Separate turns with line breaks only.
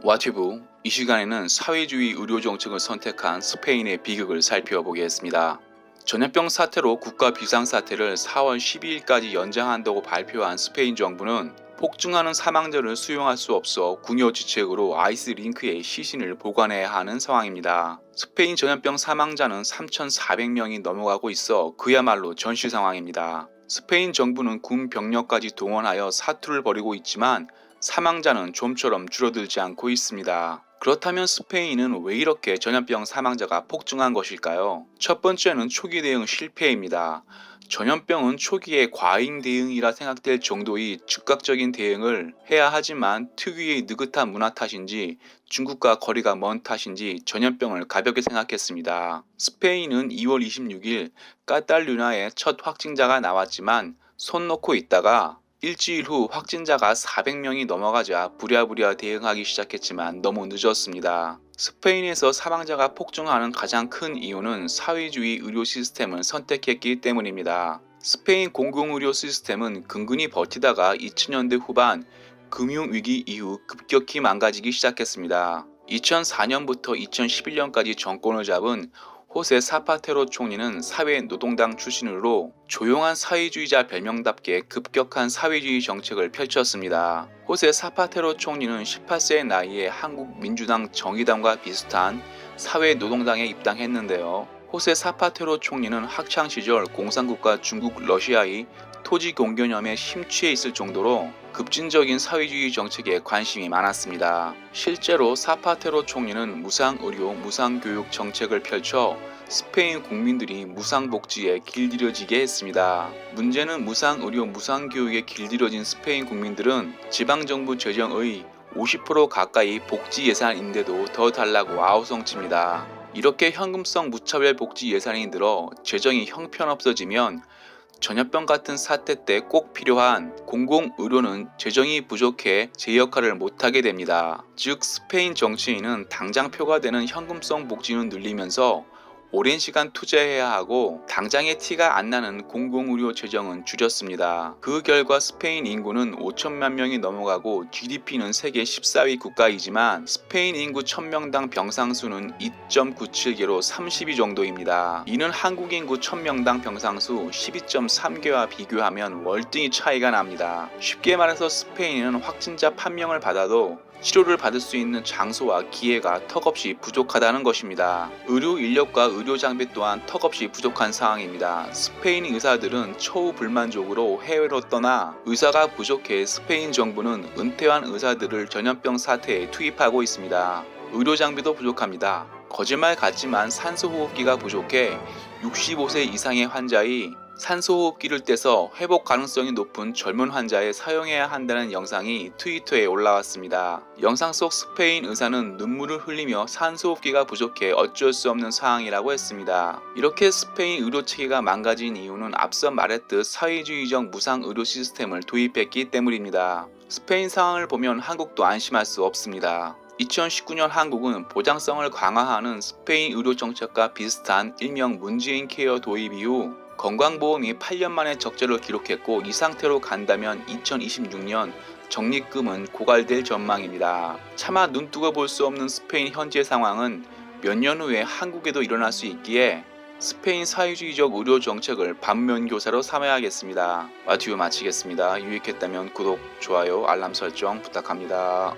와티브, 이 시간에는 사회주의 의료 정책을 선택한 스페인의 비극을 살펴보겠습니다. 전염병 사태로 국가 비상사태를 4월 12일까지 연장한다고 발표한 스페인 정부는 폭증하는 사망자를 수용할 수 없어 궁여지책으로 아이스링크의 시신을 보관해야 하는 상황입니다. 스페인 전염병 사망자는 3,400명이 넘어가고 있어 그야말로 전시 상황입니다. 스페인 정부는 군 병력까지 동원하여 사투를 벌이고 있지만 사망자는 좀처럼 줄어들지 않고 있습니다. 그렇다면 스페인은 왜 이렇게 전염병 사망자가 폭증한 것일까요? 첫 번째는 초기 대응 실패입니다. 전염병은 초기에 과잉 대응이라 생각될 정도의 즉각적인 대응을 해야 하지만 특유의 느긋한 문화 탓인지 중국과 거리가 먼 탓인지 전염병을 가볍게 생각했습니다. 스페인은 2월 26일 까탈루냐에 첫 확진자가 나왔지만 손 놓고 있다가 일주일 후 확진자가 400명이 넘어가자 부랴부랴 대응하기 시작했지만 너무 늦었습니다. 스페인에서 사망자가 폭증하는 가장 큰 이유는 사회주의 의료 시스템을 선택했기 때문입니다. 스페인 공공의료 시스템은 근근히 버티다가 2000년대 후반 금융위기 이후 급격히 망가지기 시작했습니다. 2004년부터 2011년까지 정권을 잡은 호세 사파테로 총리는 사회노동당 출신으로 조용한 사회주의자 별명답게 급격한 사회주의 정책을 펼쳤습니다. 호세 사파테로 총리는 18세의 나이에 한국민주당 정의당과 비슷한 사회노동당에 입당했는데요. 호세 사파테로 총리는 학창시절 공산국가 중국 러시아의 토지 공견염에 심취해 있을 정도로 급진적인 사회주의 정책에 관심이 많았습니다. 실제로 사파테로 총리는 무상의료, 무상교육 정책을 펼쳐 스페인 국민들이 무상복지에 길들여지게 했습니다. 문제는 무상의료, 무상교육에 길들여진 스페인 국민들은 지방정부 재정의 50% 가까이 복지 예산인데도 더 달라고 아우성칩니다. 이렇게 현금성 무차별 복지 예산이 늘어 재정이 형편없어지면 전염병 같은 사태 때 꼭 필요한 공공의료는 재정이 부족해 제 역할을 못하게 됩니다. 즉 스페인 정치인은 당장 표가 되는 현금성 복지는 늘리면서 오랜 시간 투자해야 하고 당장의 티가 안 나는 공공의료 재정은 줄였습니다. 그 결과 스페인 인구는 5천만 명이 넘어가고 GDP는 세계 14위 국가이지만 스페인 인구 1000명당 병상수는 2.97개로 30위 정도입니다. 이는 한국 인구 1000명당 병상수 12.3개와 비교하면 월등히 차이가 납니다. 쉽게 말해서 스페인은 확진자 판명을 받아도 치료를 받을 수 있는 장소와 기회가 턱없이 부족하다는 것입니다. 의료 인력과 의료 장비 또한 턱없이 부족한 상황입니다. 스페인 의사들은 처우불만족으로 해외로 떠나 의사가 부족해 스페인 정부는 은퇴한 의사들을 전염병 사태에 투입하고 있습니다. 의료 장비도 부족합니다. 거짓말 같지만 산소호흡기가 부족해 65세 이상의 환자의 산소호흡기를 떼서 회복 가능성이 높은 젊은 환자에 사용해야 한다는 영상이 트위터에 올라왔습니다. 영상 속 스페인 의사는 눈물을 흘리며 산소호흡기가 부족해 어쩔 수 없는 상황이라고 했습니다. 이렇게 스페인 의료체계가 망가진 이유는 앞서 말했듯 사회주의적 무상의료 시스템을 도입했기 때문입니다. 스페인 상황을 보면 한국도 안심할 수 없습니다. 2019년 한국은 보장성을 강화하는 스페인 의료 정책과 비슷한 일명 문재인 케어 도입 이후 건강보험이 8년 만에 적자를 기록했고 이 상태로 간다면 2026년 적립금은 고갈될 전망입니다. 차마 눈뜨고 볼 수 없는 스페인 현재 상황은 몇 년 후에 한국에도 일어날 수 있기에 스페인 사회주의적 의료 정책을 반면교사로 삼아야겠습니다. 와튜브 마치겠습니다. 유익했다면 구독, 좋아요, 알람 설정 부탁합니다.